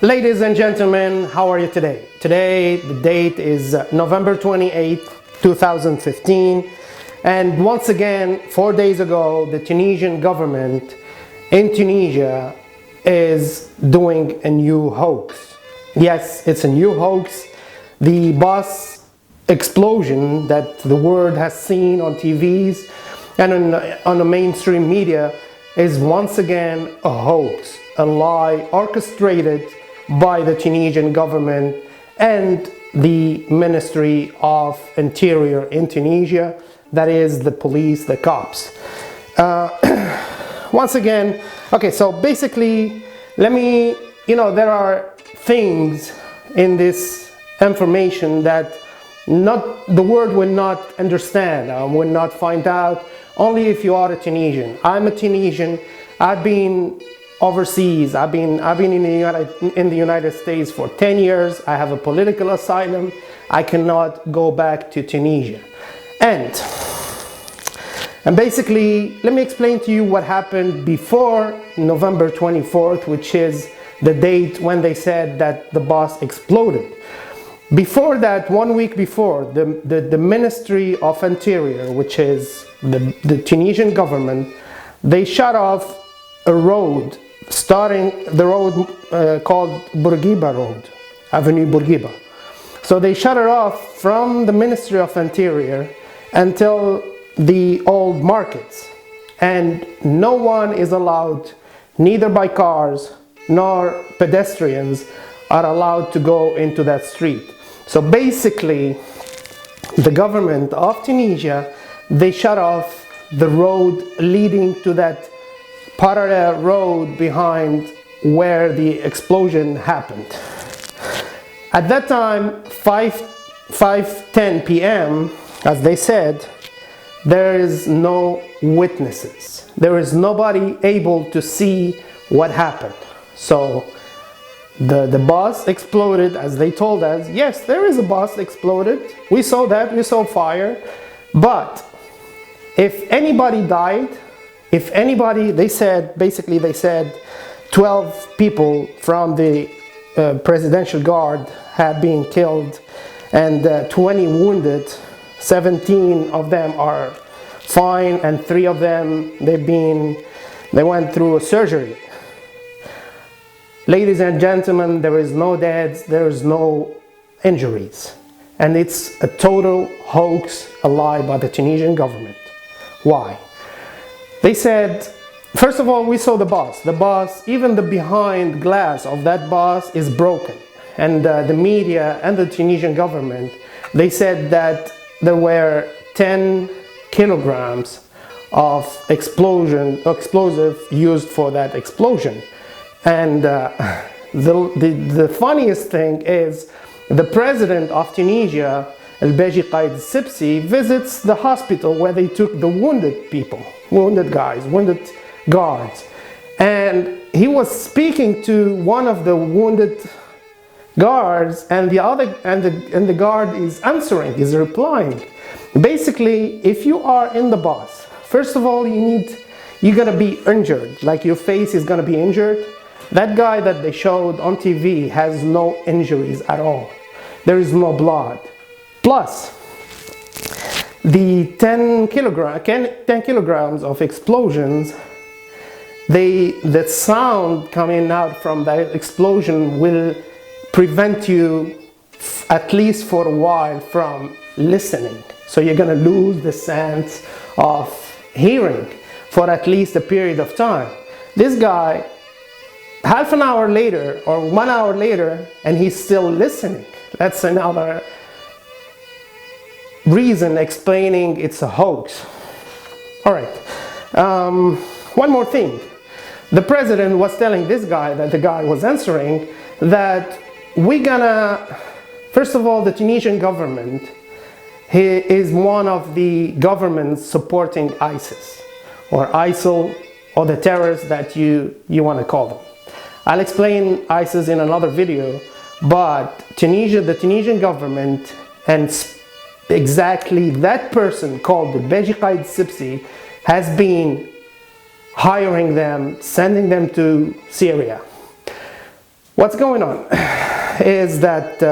Ladies and gentlemen, how are you today? Today, the date is November 28th, 2015. And once again, 4 days ago, the Tunisian government in Tunisia is doing a new hoax. Yes, it's a new hoax. The bus explosion that the world has seen on TVs and on the mainstream media is once again a hoax, a lie orchestrated by the Tunisian government and the Ministry of Interior in Tunisia, that is the police, the cops. Once again, okay, so basically, there are things in this information that the world will not understand, will not find out, only if you are a Tunisian. I'm a Tunisian. I've been overseas. I've been in the United States for 10 years. I have a political asylum. I cannot go back to Tunisia. And basically, let me explain to you what happened before November 24th, which is the date when they said that the bus exploded. Before that, 1 week before, the Ministry of Interior, which is the Tunisian government, they shut off a road, starting the road called Bourguiba Road, Avenue Bourguiba. So they shut it off from the Ministry of Interior until the old markets. And no one is allowed, neither by cars nor pedestrians, are allowed to go into that street. So basically, the government of Tunisia, they shut off the road leading to that parallel road behind where the explosion happened. At that time, 5:10 p.m., as they said, there is no witnesses. There is nobody able to see what happened. So the bus exploded, as they told us. Yes, there is a bus exploded. We saw that, we saw fire. But if anybody died, they said 12 people from the presidential guard had been killed and 20 wounded. 17 of them are fine and 3 of them, they went through a surgery. Ladies and gentlemen, there is no deaths, there is no injuries. And it's a total hoax, a lie by the Tunisian government. Why? They said, first of all, we saw the bus. The bus, even the behind glass of that bus is broken. And the media and the Tunisian government, they said that there were 10 kilograms of explosive used for that explosion. And the funniest thing is the president of Tunisia, KG TNT, visits the hospital where they took the wounded people, wounded guards. And he was speaking to one of the wounded guards, and the guard is answering, is replying. Basically, if you are in the bus, first of all, you're gonna be injured, like your face is gonna be injured. That guy that they showed on TV has no injuries at all. There is no blood. Plus, the 10 kilograms of explosions, the sound coming out from that explosion will prevent you, at least for a while, from listening. So you're gonna lose the sense of hearing for at least a period of time. This guy, half an hour later or 1 hour later, and he's still listening. That's another reason explaining it's a hoax. All right, one more thing. The president was telling this guy, that the guy was answering, that first of all, the Tunisian government, he is one of the governments supporting ISIS or ISIL, or the terrorists that you want to call them. I'll explain ISIS in another video, but the Tunisian government, and exactly that person called the KG TNT, has been hiring them, sending them to Syria. What's going on is that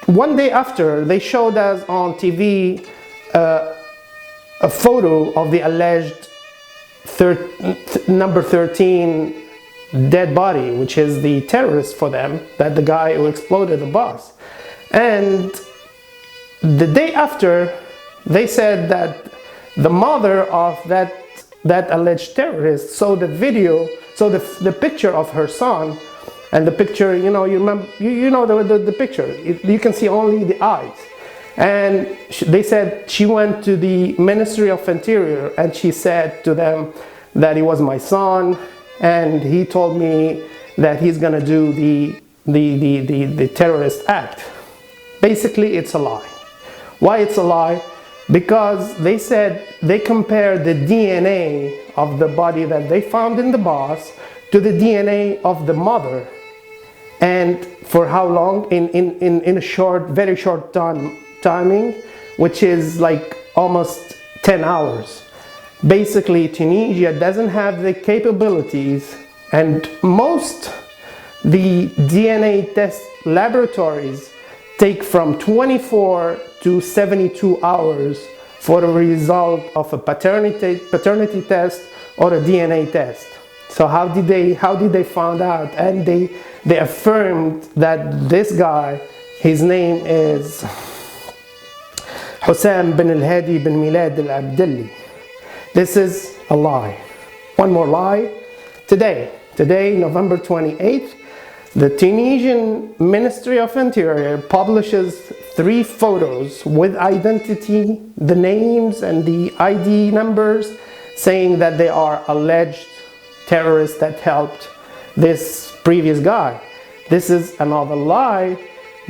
one day after, they showed us on TV a photo of the alleged number 13 dead body, which is the terrorist for them, that the guy who exploded the bus. And the day after, they said that the mother of that alleged terrorist saw the video, saw the picture of her son, and the picture, you know, you remember, you know the picture. You can see only the eyes. And they said she went to the Ministry of Interior and she said to them that he was my son, and he told me that he's gonna do the terrorist act. Basically, it's a lie. Why it's a lie? Because they said they compared the DNA of the body that they found in the bus to the DNA of the mother. And for how long? In a short, very short timing, which is like almost 10 hours. Basically, Tunisia doesn't have the capabilities, and most the DNA test laboratories take from 24 to 72 hours for the result of a paternity test or a DNA test. So how did they find out? And they affirmed that this guy, his name is Hussam bin al-Hadi bin Milad al-Abdalli. This is a lie. One more lie. Today, November 28th, the Tunisian Ministry of Interior publishes 3 photos with identity, the names and the ID numbers, saying that they are alleged terrorists that helped this previous guy. This is another lie,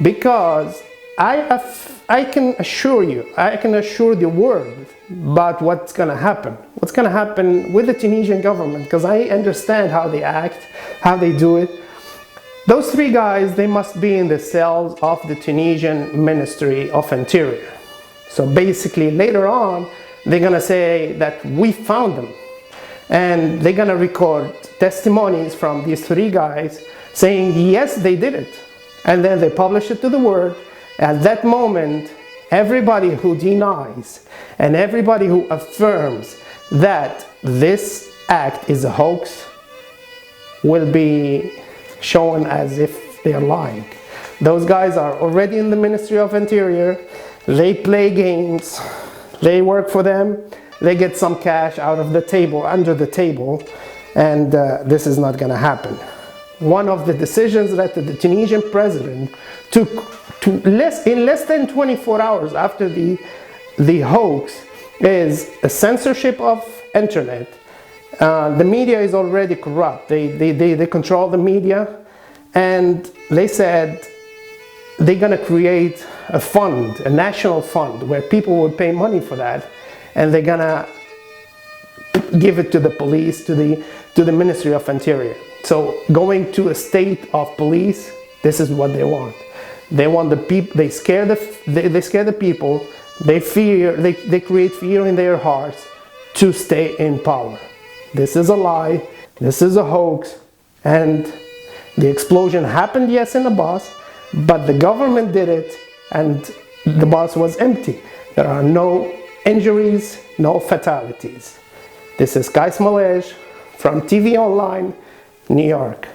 because I can assure you, I can assure the world about what's gonna happen. What's gonna happen with the Tunisian government, because I understand how they act, how they do it. Those 3 guys, they must be in the cells of the Tunisian Ministry of Interior. So basically, later on, they're gonna say that we found them. And they're gonna record testimonies from these 3 guys saying, yes, they did it. And then they publish it to the world. At that moment, everybody who denies and everybody who affirms that this act is a hoax will be shown as if they are lying. Those guys are already in the Ministry of Interior. They play games. They work for them. They get some cash out of the table, under the table, and this is not going to happen. One of the decisions that the Tunisian president took in less than 24 hours after the hoax is a censorship of internet. The media is already corrupt. They control the media, and they said they're going to create a fund, a national fund, where people will pay money for that, and they're going to give it to the police, to the Ministry of Interior. So going to a state of police, this is what they want. They want the people. They scare the people. They fear. They create fear in their hearts to stay in power. This is a lie. This is a hoax. And the explosion happened, yes, in the bus, but the government did it, and the bus was empty. There are no injuries, no fatalities. This is Kais Malej from TV Online, New York.